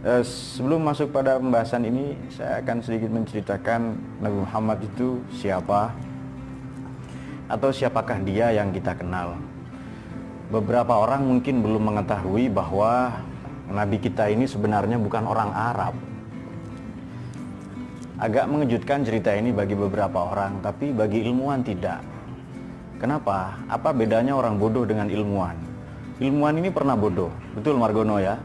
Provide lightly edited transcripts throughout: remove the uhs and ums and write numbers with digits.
Sebelum masuk pada pembahasan ini, saya akan sedikit menceritakan Nabi Muhammad itu siapa, atau siapakah dia yang kita kenal. Beberapa orang mungkin belum mengetahui bahwa Nabi kita ini sebenarnya bukan orang Arab. Agak mengejutkan cerita ini bagi beberapa orang, tapi bagi ilmuwan tidak. Kenapa? Apa bedanya orang bodoh dengan ilmuwan? Ilmuwan ini pernah bodoh, betul Margono ya?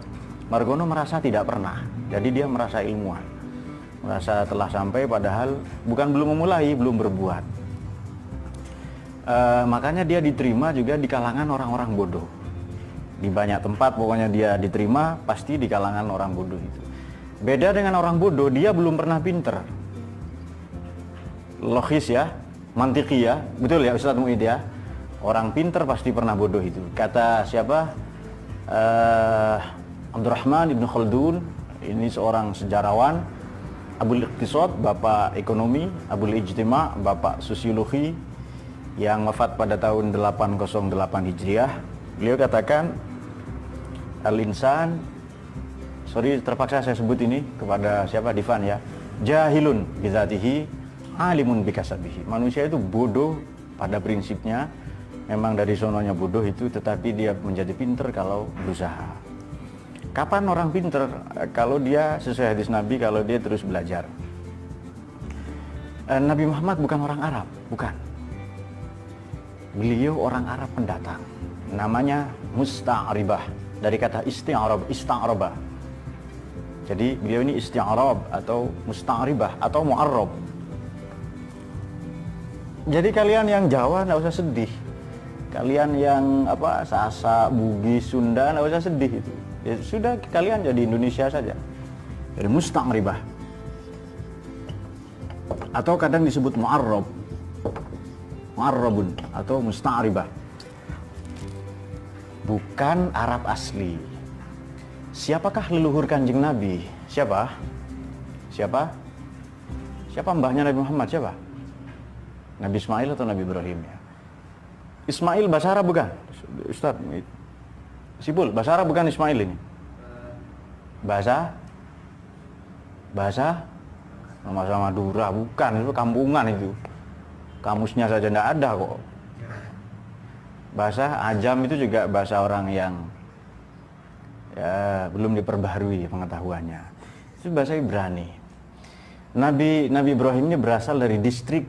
Margono merasa tidak pernah, jadi dia merasa ilmuwan. Merasa telah sampai padahal bukan belum memulai, belum berbuat. Makanya dia diterima juga di kalangan orang-orang bodoh. Di banyak tempat pokoknya dia diterima pasti di kalangan orang bodoh itu. Beda dengan orang bodoh, dia belum pernah pinter. Logis ya, mantiki ya, betul ya Ustadz Mu'id ya. Orang pinter pasti pernah bodoh itu. Kata siapa? Abdurrahman Ibn Khaldun, ini seorang sejarawan. Abul Iqtisad, bapak ekonomi. Abul Ijtima, bapak sosiologi, yang wafat pada tahun 808 Hijriah. Beliau katakan, al-insan, sorry terpaksa saya sebut ini kepada siapa, Divan ya, jahilun bizatihi, alimun bikasabihi. Manusia itu bodoh pada prinsipnya, memang dari sononya bodoh itu, tetapi dia menjadi pinter kalau berusaha. Kapan orang pinter? Kalau dia sesuai hadis Nabi, kalau dia terus belajar. Nabi Muhammad bukan orang Arab, bukan. Beliau orang Arab pendatang, namanya musta'ribah, dari kata ista'rabah. Jadi beliau ini isti'arab atau musta'ribah atau mu'arrab. Jadi kalian yang Jawa nggak usah sedih, kalian yang Sasak, Bugis, Sunda nggak usah sedih itu. Ya sudah, kalian jadi Indonesia saja. Jadi musta'ribah, atau kadang disebut mu'arrab, mu'arrabun atau musta'ribah. Bukan Arab asli. Siapakah leluhur Kanjeng Nabi? Siapa? Siapa mbahnya Nabi Muhammad? Siapa? Nabi Ismail atau Nabi Ibrahim ya? Ismail bahasa Arab bukan? Ustaz Sipul, bahasa Arab bukan Ismail ini? Bahasa sama Madura, bukan, itu kampungan itu. Kamusnya saja tidak ada kok. Bahasa Ajam itu juga bahasa orang yang ya, belum diperbaharui pengetahuannya. Itu bahasa Ibrani. Nabi Ibrahim ini berasal dari distrik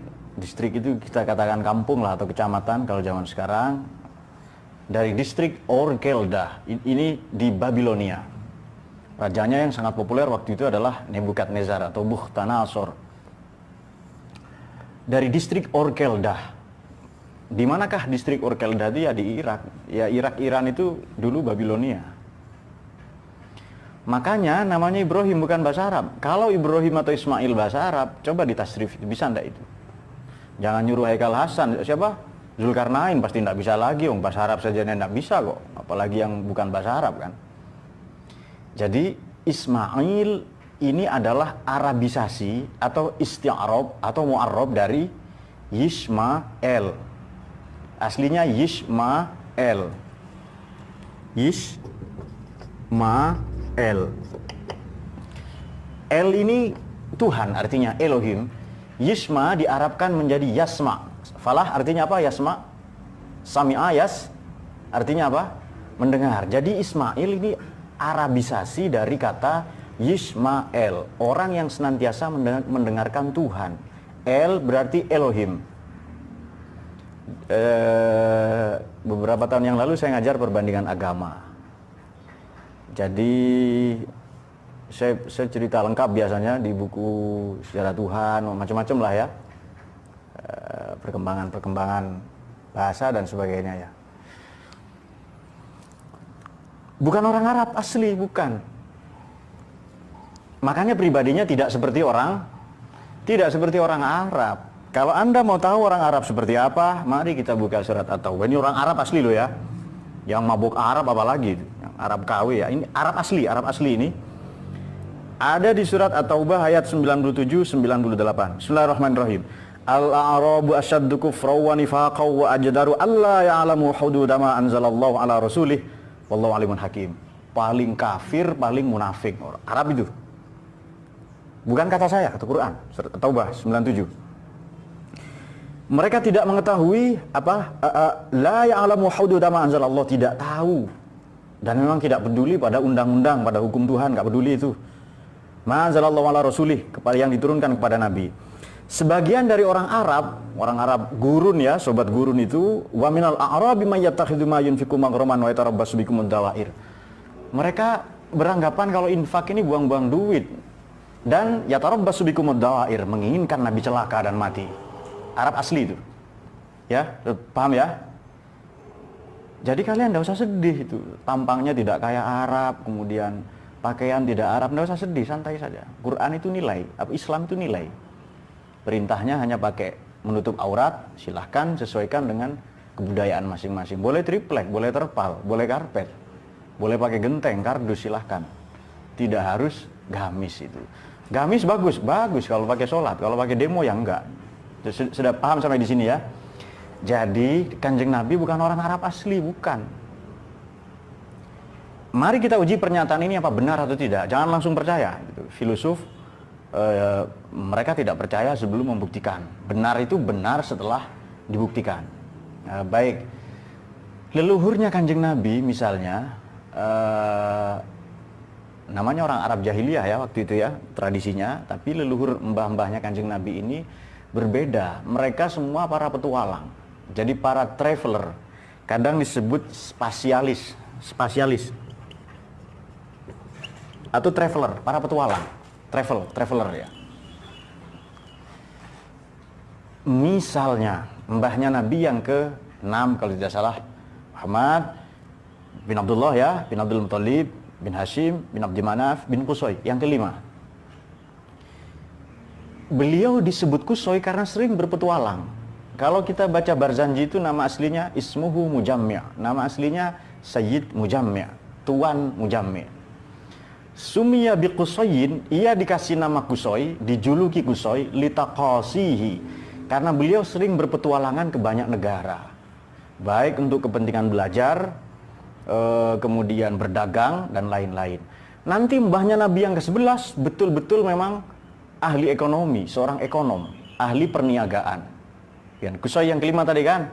itu kita katakan kampung lah atau kecamatan kalau zaman sekarang. Dari distrik Ur-Keldah, ini di Babilonia. Rajanya yang sangat populer waktu itu adalah Nebukadnezar atau Bukhtanasor. Dari distrik Ur-Keldah. Di manakah distrik Ur-Keldah itu? Ya di Irak. Ya Iran itu dulu Babilonia. Makanya namanya Ibrahim bukan bahasa Arab. Kalau Ibrahim atau Ismail bahasa Arab, coba ditasrif, bisa enggak itu? Jangan nyuruh Haikal Hasan, siapa? Zulkarnain pasti enggak bisa lagi, bahasa Arab saja enggak bisa kok, apalagi yang bukan bahasa Arab kan. Jadi Ismail ini adalah Arabisasi atau isti'arab atau mu'arrab dari Yishmael. Aslinya Yishmael. El ini Tuhan, artinya Elohim. Yishma diarabkan menjadi Yasma. Falah artinya apa? Yasma. Sami'a yas artinya apa? Mendengar. Jadi Ismail ini Arabisasi dari kata Yishmael, orang yang senantiasa mendengarkan Tuhan. El berarti Elohim. Beberapa tahun yang lalu saya ngajar perbandingan agama. Jadi saya cerita lengkap biasanya di buku Sejarah Tuhan, macam-macam lah ya, perkembangan bahasa dan sebagainya ya. Bukan orang Arab asli, bukan. Makanya pribadinya tidak seperti orang Arab. Kalau Anda mau tahu orang Arab seperti apa, mari kita buka surat At-Taubah. Ini orang Arab asli loh ya. Yang mabuk Arab apalagi, yang Arab KW ya. Ini Arab asli ini. Ada di surat At-Taubah ayat 97-98. Bismillahirrahmanirrahim. Al-a'rabu asyaddu kufran wa nifaqan wa ajdaru alla ya'lamu hudud ma anzalallahu ala rasulih wallahu alimun hakim. paling kafir, paling munafik. Arab itu. Bukan kata saya, kata Quran. Taubah 97. Mereka tidak mengetahui la ya'lamu hududa ma anzalallah, tidak tahu. Dan memang tidak peduli pada undang-undang, pada hukum Tuhan, enggak peduli itu. Ma anzalallahu ala rasulih, kepada yang diturunkan kepada nabi. Sebagian dari orang Arab gurun ya, sobat gurun itu, wa minal a'rabi may yattakhidhu ma yunfiqu maghraman wa yatarabbasu bikumud dawair. Mereka beranggapan kalau infak ini buang-buang duit, dan yatarabbasu bikumud dawair, menginginkan nabi celaka dan mati. Arab asli itu. Ya, paham ya? Jadi kalian tidak usah sedih itu. Tampangnya tidak kayak Arab, kemudian pakaian tidak Arab, tidak usah sedih, santai saja. Quran itu nilai, Islam itu nilai. Perintahnya hanya pakai menutup aurat, silahkan sesuaikan dengan kebudayaan masing-masing. Boleh triplek, boleh terpal, boleh karpet, boleh pakai genteng, kardus, silahkan. Tidak harus gamis itu. Gamis bagus kalau pakai sholat, kalau pakai demo ya enggak. Sudah paham sampai di sini ya? Jadi Kanjeng Nabi bukan orang Arab asli, bukan. Mari kita uji pernyataan ini apa benar atau tidak. Jangan langsung percaya. Filosof mereka tidak percaya sebelum membuktikan. Benar itu benar setelah dibuktikan. Baik, leluhurnya Kanjeng Nabi misalnya, namanya orang Arab jahiliyah ya waktu itu ya, tradisinya. Tapi leluhur mbah-mbahnya Kanjeng Nabi ini berbeda. Mereka semua para petualang. Jadi para traveler. Kadang disebut spasialis atau traveler, para petualang. Traveler ya. Misalnya mbahnya Nabi yang ke-6 kalau tidak salah, Muhammad bin Abdullah ya, bin Abdul Muttalib, bin Hashim, bin Abdi Manaf, bin Qusay, yang ke-5. Beliau disebut Qusay karena sering berpetualang. Kalau kita baca Barzanji itu nama aslinya Ismuhu Mujammi', nama aslinya Sayyid Mujammi', Tuan Mujammi'. Sumiya bi Qusayyin, ia dikasih nama Qusay, dijuluki Qusay litaqasihi, karena beliau sering berpetualangan ke banyak negara. Baik untuk kepentingan belajar, kemudian berdagang dan lain-lain. Nanti mbahnya Nabi yang ke-11 betul-betul memang ahli ekonomi, seorang ekonom, ahli perniagaan. Bin Qusay yang ke-5 tadi kan?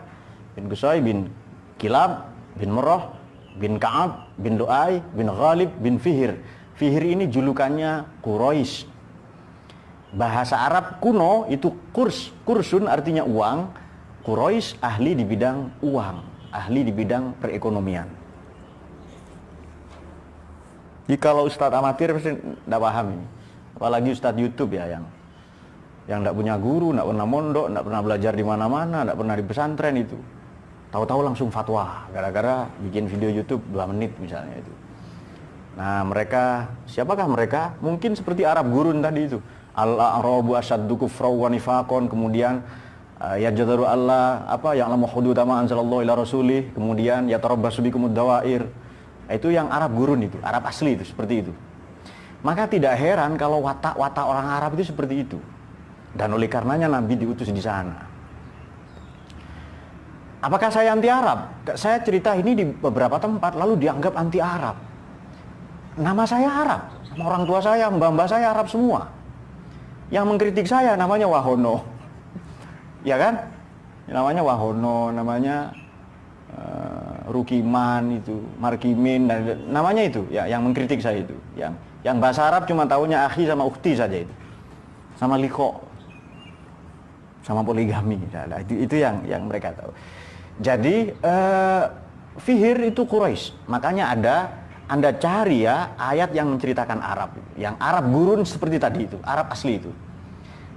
Bin Qusay bin Kilab, bin Murrah, bin Ka'ab, bin Lu'ay, bin Ghalib, bin Fihr. Fihr ini julukannya Quraisy. Bahasa Arab kuno itu kursun artinya uang. Quraisy ahli di bidang uang, ahli di bidang perekonomian. Jadi kalau ustadz amatir pasti tidak paham ini. Apalagi ustadz YouTube ya yang tidak punya guru, tidak pernah mondok, tidak pernah belajar di mana-mana, tidak pernah di pesantren itu. Tahu-tahu langsung fatwa gara-gara bikin video YouTube 2 menit misalnya itu. Nah mereka, siapakah mereka? Mungkin seperti Arab gurun tadi itu. Al-a'rabu asyaddu kufra wa nifaqan, kemudian yajdaru Allah ya'lamu hududa ma anzalallahu ila rasulih, kemudian yatarabbasu bikumud dawair. Itu yang Arab gurun itu, Arab asli itu seperti itu. Maka tidak heran kalau watak-watak orang Arab itu seperti itu. Dan oleh karenanya Nabi diutus di sana. Apakah saya anti Arab? Saya cerita ini di beberapa tempat lalu dianggap anti Arab. Nama saya Arab, sama orang tua saya, mbah-mbah saya Arab semua. Yang mengkritik saya namanya Wahono. Ya kan? Namanya Wahono, namanya Rukiman itu, Markimin, dan namanya itu ya yang mengkritik saya itu. Yang bahasa Arab cuma tahunya akhi sama ukhti saja itu. Sama liko. Sama poligami. Nah, itu yang mereka tahu. Jadi Fihr itu Quraisy. Makanya Anda cari ya ayat yang menceritakan Arab, yang Arab gurun seperti tadi itu, Arab asli itu.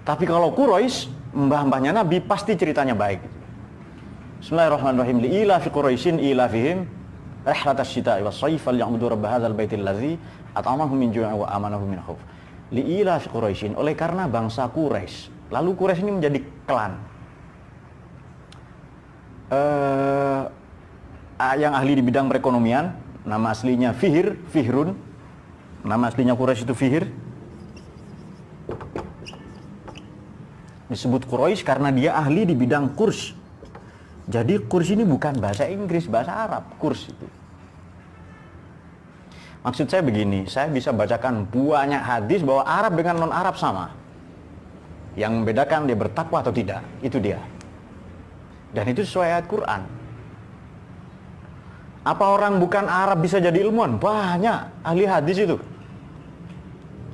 Tapi kalau Quraisy, mbah-mbahnya Nabi pasti ceritanya baik. Bismillahirrahmanirrahim. Li'ilafi Quraisyin ilafihim rihlatasy syita'i was-shayf falya'budu rabb hadzal baitil ladzi at'amahum min ju'in wa amanahum min khauf. Li'ilafi Quraisyin, oleh karena bangsa Quraisy. Lalu Quraisy ini menjadi klan. Yang ahli di bidang perekonomian. Nama aslinya Fihrun. Nama aslinya Quraisy itu Fihr. Disebut Quraisy karena dia ahli di bidang kurs. Jadi kurs ini bukan bahasa Inggris, bahasa Arab, kurs itu. Maksud saya begini, saya bisa bacakan banyak hadis bahwa Arab dengan non-Arab sama. Yang membedakan dia bertakwa atau tidak, itu dia. Dan itu sesuai ayat Quran. Apa orang bukan Arab bisa jadi ilmuwan? Banyak ahli hadis itu.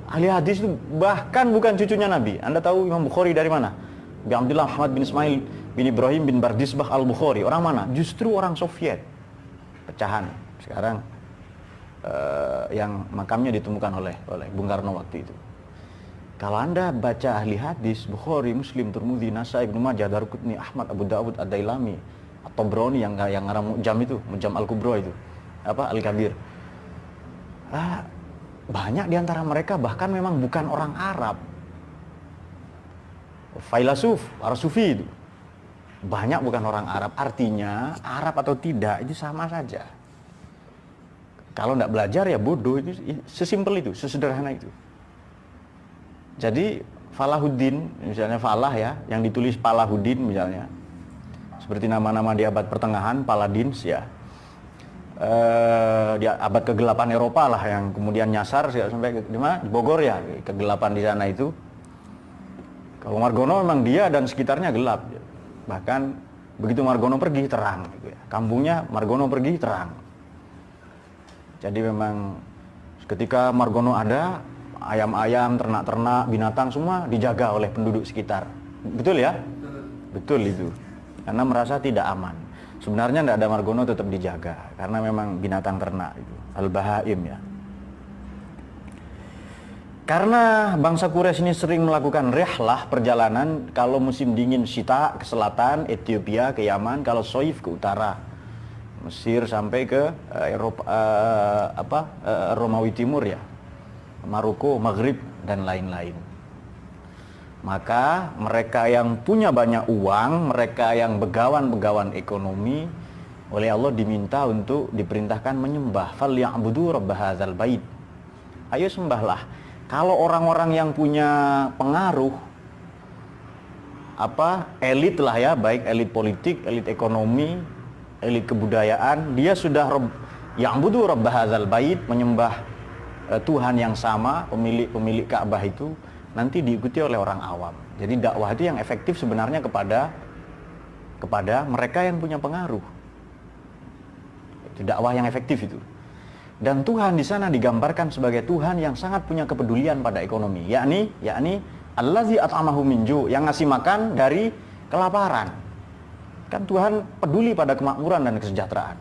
Ahli hadis itu bahkan bukan cucunya Nabi. Anda tahu Imam Bukhari dari mana? Bi Abdullah Ahmad bin Ismail bin Ibrahim bin Bardisbah al-Bukhari. Orang mana? Justru orang Soviet. Pecahan. Sekarang yang makamnya ditemukan oleh Bung Karno waktu itu. Kalau Anda baca ahli hadis Bukhari, Muslim, Tirmidzi, Nasai, Ibnu Majah, Daruqutni, Ahmad, Abu Dawud, Ad-Dailami, At-Tabrani yang ngarang Mu'jam itu, Mu'jam Al-Kubra itu, Al-Kabir. Banyak diantara mereka bahkan memang bukan orang Arab. Failasuf, para sufi itu banyak bukan orang Arab. Artinya Arab atau tidak itu sama saja. Kalau tidak belajar ya bodoh, itu sesimpel itu, sesederhana itu. Jadi Falahuddin, misalnya Falah ya, yang ditulis Palahuddin misalnya, seperti nama-nama di abad pertengahan, Paladins ya, di abad kegelapan Eropa lah, yang kemudian nyasar sampai di mana? Di Bogor ya, kegelapan di sana itu. Kalau Margono memang dia dan sekitarnya gelap, bahkan begitu Margono pergi terang, gitu ya. Kampungnya Margono pergi terang. Jadi memang ketika Margono ada, ayam-ayam, ternak-ternak, binatang semua dijaga oleh penduduk sekitar. Betul ya? Betul itu. Karena merasa tidak aman. Sebenarnya tidak ada Margono tetap dijaga karena memang binatang ternak itu, al-bahaim ya. Karena bangsa Quraisy ini sering melakukan rihlah, perjalanan, kalau musim dingin Syita ke selatan, Ethiopia ke Yaman, kalau Soif ke utara, Mesir sampai ke Eropa, Romawi Timur ya, Maroko, Maghrib dan lain-lain. Maka mereka yang punya banyak uang, mereka yang begawan-begawan ekonomi, oleh Allah diminta untuk diperintahkan menyembah. Falya'budu rabb hadzal bait. Ayo sembahlah. Kalau orang-orang yang punya pengaruh, elit lah ya, baik elit politik, elit ekonomi, elit kebudayaan, dia sudah ya'budu rabb hadzal bait, menyembah Tuhan yang sama, pemilik Ka'bah itu, nanti diikuti oleh orang awam. Jadi dakwah itu yang efektif sebenarnya kepada mereka yang punya pengaruh. Itu dakwah yang efektif itu. Dan Tuhan di sana digambarkan sebagai Tuhan yang sangat punya kepedulian pada ekonomi, yakni allazi at'amahu min ju', yang ngasih makan dari kelaparan. Kan Tuhan peduli pada kemakmuran dan kesejahteraan.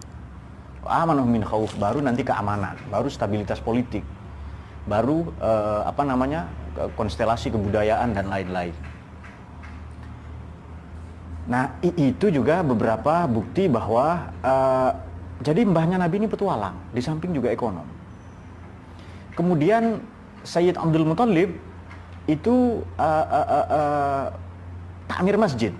Amanah min khauf, baru nanti keamanan, baru stabilitas politik, baru konstelasi kebudayaan dan lain-lain. Nah, itu juga beberapa bukti bahwa jadi mbahnya Nabi ini petualang, di samping juga ekonom. Kemudian Sayyid Abdul Muthalib itu takmir masjid.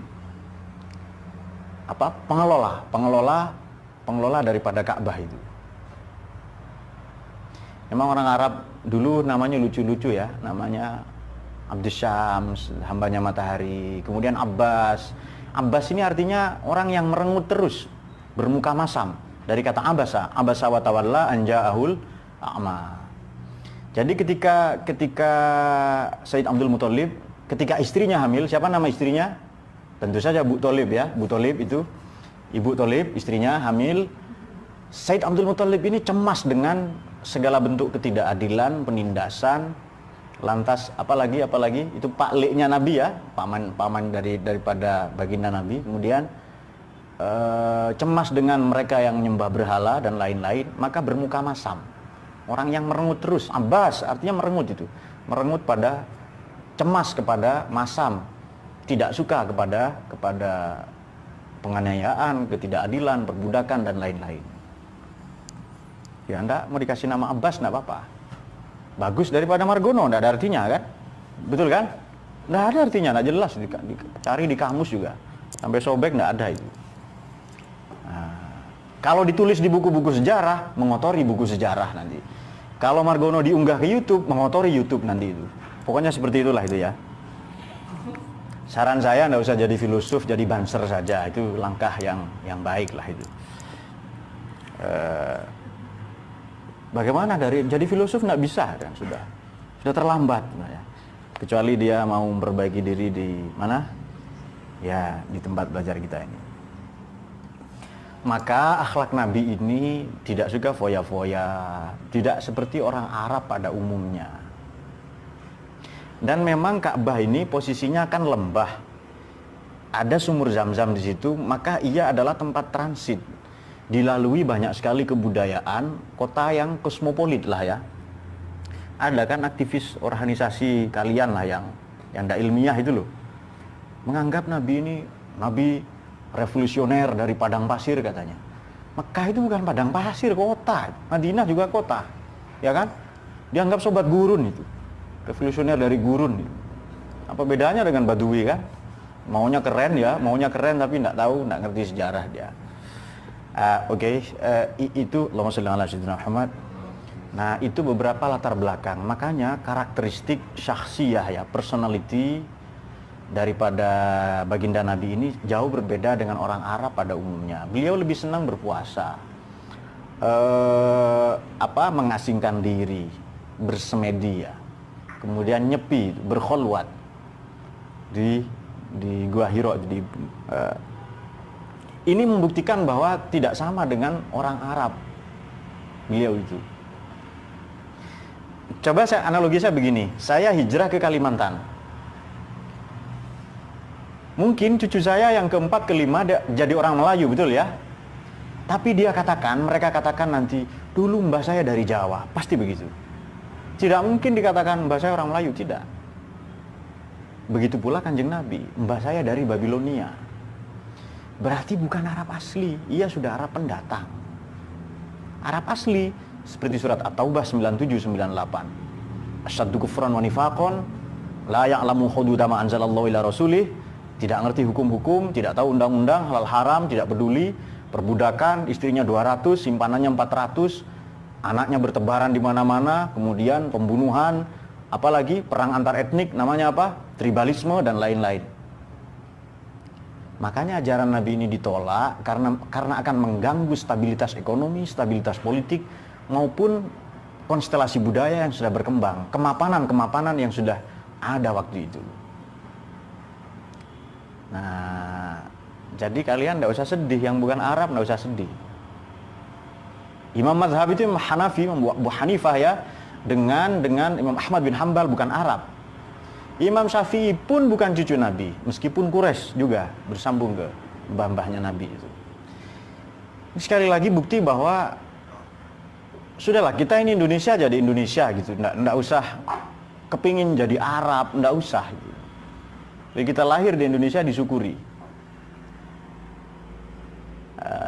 Pengelola daripada Ka'bah itu. Memang orang Arab dulu namanya lucu-lucu ya, namanya Abdus Syams, hambanya matahari, kemudian Abbas. Abbas ini artinya orang yang merengut terus, bermuka masam, dari kata abasa wa tawalla an ja'ahul a'ma. Jadi ketika Sayyid Abdul Muthalib, ketika istrinya hamil, siapa nama istrinya? Tentu saja Bu Thalib ya, Bu Thalib itu Ibu Thalib, istrinya hamil. Sayyid Abdul Muthalib ini cemas dengan segala bentuk ketidakadilan, penindasan. Lantas apalagi itu paliknya Nabi ya, paman daripada baginda Nabi. Kemudian cemas dengan mereka yang menyembah berhala dan lain-lain, maka bermuka masam. Orang yang merengut terus, Abbas artinya merengut itu. Merengut pada cemas kepada masam, tidak suka kepada penganiayaan, ketidakadilan, perbudakan dan lain-lain. Ya Anda mau dikasih nama Abbas enggak apa-apa. Bagus daripada Margono, enggak ada artinya kan? Betul kan? Enggak ada artinya, enggak jelas, cari di kamus juga. Sampai sobek enggak ada itu. Nah, kalau ditulis di buku-buku sejarah, mengotori buku sejarah nanti. Kalau Margono diunggah ke YouTube, mengotori YouTube nanti itu. Pokoknya seperti itulah itu ya. Saran saya enggak usah jadi filosof, jadi banser saja. Itu langkah yang baik lah itu. Bagaimana jadi filosof nggak bisa kan, sudah terlambat ya. Kecuali dia mau memperbaiki diri di mana? Ya, di tempat belajar kita ini. Maka akhlak Nabi ini tidak suka foya-foya, tidak seperti orang Arab pada umumnya. Dan memang Ka'bah ini posisinya kan lembah. Ada sumur Zam-Zam di situ, maka ia adalah tempat transit. Dilalui banyak sekali kebudayaan, kota yang kosmopolit lah ya. Ada kan aktivis organisasi kalian lah yang tidak ilmiah itu loh, menganggap Nabi ini Nabi revolusioner dari padang pasir katanya. Mekah itu bukan padang pasir, kota. Madinah juga kota, ya kan? Dianggap sobat gurun itu, revolusioner dari gurun. Apa bedanya dengan Badui kan? Maunya keren ya, maunya keren tapi tidak tahu, tidak ngerti sejarah dia. Itu Allahumma sholli ala sayyidina Muhammad. Nah, itu beberapa latar belakang. Makanya karakteristik syakhsiyah ya, personality daripada baginda Nabi ini jauh berbeda dengan orang Arab pada umumnya. Beliau lebih senang berpuasa, mengasingkan diri, bersemedi ya. Kemudian nyepi, berkholwat di Gua Hira. Ini membuktikan bahwa tidak sama dengan orang Arab beliau itu. Coba analogi saya begini, saya hijrah ke Kalimantan. Mungkin cucu saya yang keempat, kelima jadi orang Melayu, betul ya? Tapi mereka katakan nanti, dulu mbah saya dari Jawa, pasti begitu. Tidak mungkin dikatakan mbah saya orang Melayu, tidak. Begitu pula Kanjeng Nabi, mbah saya dari Babilonia. Berarti bukan Arab asli, ia sudah Arab pendatang. Arab asli seperti surat At-Taubah 97-98. Asyaddu kufran wa nifaqan la ya'lamu hududa ma anzalallahu ila rasulih. Tidak ngerti hukum-hukum, tidak tahu undang-undang, halal haram, tidak peduli, perbudakan, istrinya 200, simpanannya 400, anaknya bertebaran di mana-mana, kemudian pembunuhan, apalagi perang antar etnik, namanya apa? Tribalisme dan lain-lain. Makanya ajaran Nabi ini ditolak karena akan mengganggu stabilitas ekonomi, stabilitas politik, maupun konstelasi budaya yang sudah berkembang, kemapanan yang sudah ada waktu itu. Nah, jadi kalian tidak usah sedih, yang bukan Arab tidak usah sedih. Imam mazhab itu Imam Hanafi, Imam Abu Hanifah ya, dengan Imam Ahmad bin Hanbal bukan Arab. Imam Syafi'i pun bukan cucu Nabi, meskipun Quraisy juga bersambung ke mbah-mbahnya Nabi itu. Sekali lagi bukti bahwa sudahlah, kita ini Indonesia jadi Indonesia gitu, nggak usah kepingin jadi Arab, nggak usah. Gitu. Jadi kita lahir di Indonesia disyukuri.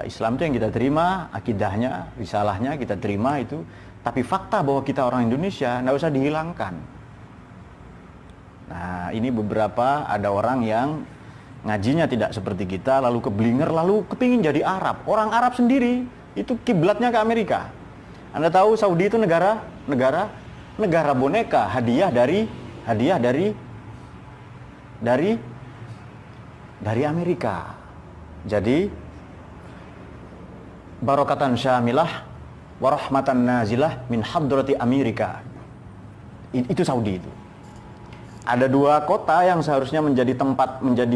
Islam itu yang kita terima, akidahnya, risalahnya kita terima itu. Tapi fakta bahwa kita orang Indonesia nggak usah dihilangkan. Nah, ini beberapa ada orang yang ngajinya tidak seperti kita, lalu keblinger, lalu kepingin jadi Arab. Orang Arab sendiri itu kiblatnya ke Amerika. Anda tahu Saudi itu negara boneka, hadiah dari Amerika. Jadi barokatan syamilah warahmatan nazilah min hadrati Amerika. Itu Saudi itu. Ada dua kota yang seharusnya menjadi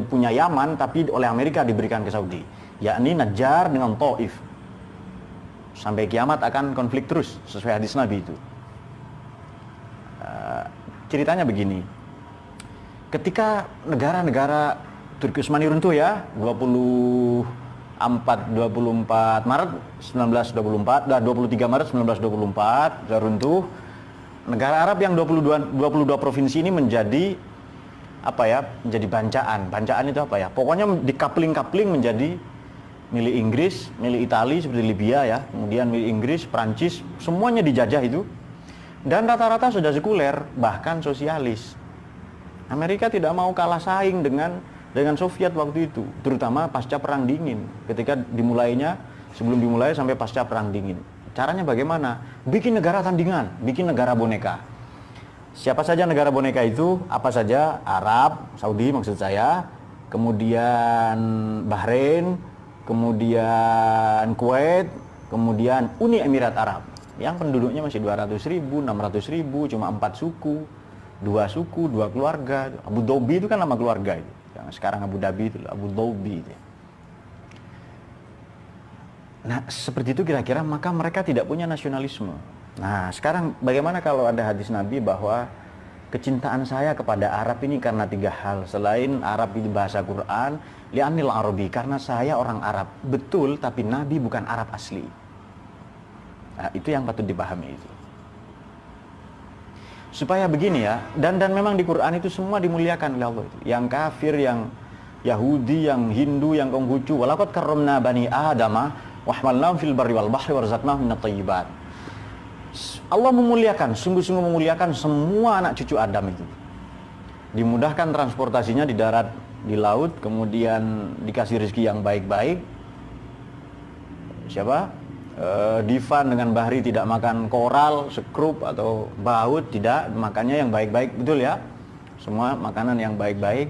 punya Yaman, tapi oleh Amerika diberikan ke Saudi, yakni Najjar dengan Taif. Sampai kiamat akan konflik terus, sesuai hadis Nabi itu. Ceritanya begini, ketika negara-negara Turki Utsmani runtuh ya, 24 Maret 1924, 23 Maret 1924 sudah runtuh. Negara Arab yang 22 provinsi ini menjadi menjadi bancaan. Bancaan itu apa ya? Pokoknya dikapling-kapling menjadi milik Inggris, milik Italia seperti Libya ya, kemudian milik Inggris, Prancis, semuanya dijajah itu. Dan rata-rata sudah sekuler, bahkan sosialis. Amerika tidak mau kalah saing dengan Soviet waktu itu, terutama pasca Perang Dingin. Ketika sebelum dimulai sampai pasca Perang Dingin. Caranya bagaimana? Bikin negara tandingan, bikin negara boneka. Siapa saja negara boneka itu? Apa saja? Arab, Saudi maksud saya, kemudian Bahrain, kemudian Kuwait, kemudian Uni Emirat Arab. yang penduduknya masih 200.000, 600.000, cuma 4 suku, 2 keluarga. Abu Dhabi itu kan nama keluarga itu. Yang sekarang Abu Dhabi itu Abu Dhabi itu. Nah, seperti itu kira-kira, maka mereka tidak punya nasionalisme. Nah, sekarang bagaimana kalau ada hadis Nabi bahwa kecintaan saya kepada Arab ini karena 3 hal. Selain Arab itu bahasa Quran, li'anil Arabi, karena saya orang Arab. Betul, tapi Nabi bukan Arab asli. Nah, itu yang patut dipahami itu. Supaya begini ya, dan memang di Quran itu semua dimuliakan oleh Allah itu. Yang kafir, yang Yahudi, yang Hindu, yang Konghucu. Walaqad karramna bani Adama wa hamalnahum fil barri wal bahri warzaqnahum minat thayyibat. Allah memuliakan, sungguh-sungguh memuliakan semua anak cucu Adam itu. Dimudahkan transportasinya di darat, di laut, kemudian dikasih rezeki yang baik-baik. Siapa? Divan dengan Bahri tidak makan koral, sekrup atau baut, tidak, makannya yang baik-baik, betul ya? Semua makanan yang baik-baik,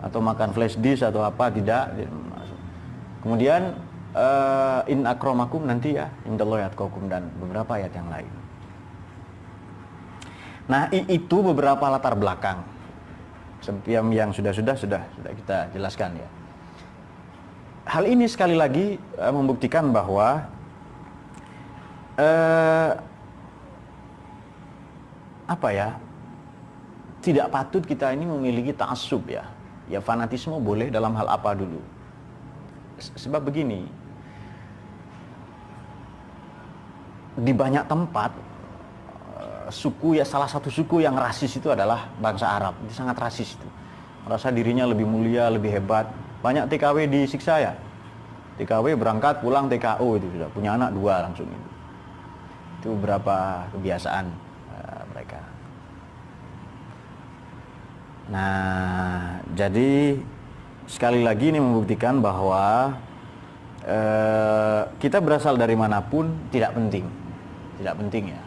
atau makan flash dish atau apa, tidak. Kemudian in akramakum nanti ya, indallahi atqakum, dan beberapa ayat yang lain. Nah, itu beberapa latar belakang yang sudah kita jelaskan ya. Hal ini sekali lagi membuktikan bahwa tidak patut kita ini memiliki ta'assub ya. Ya, fanatisme boleh dalam hal apa dulu. Sebab begini, di banyak tempat suku ya, salah satu suku yang rasis itu adalah bangsa Arab. Itu sangat rasis itu. Merasa dirinya lebih mulia, lebih hebat. Banyak TKW disiksa ya. TKW berangkat pulang TKO itu sudah punya anak 2 langsung itu. Itu berapa kebiasaan mereka. Nah, jadi sekali lagi ini membuktikan bahwa kita berasal dari manapun tidak penting ya.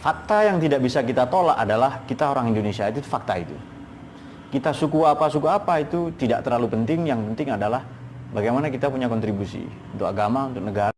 Fakta yang tidak bisa kita tolak adalah kita orang Indonesia, itu fakta itu. Kita suku apa itu tidak terlalu penting. Yang penting adalah bagaimana kita punya kontribusi untuk agama, untuk negara.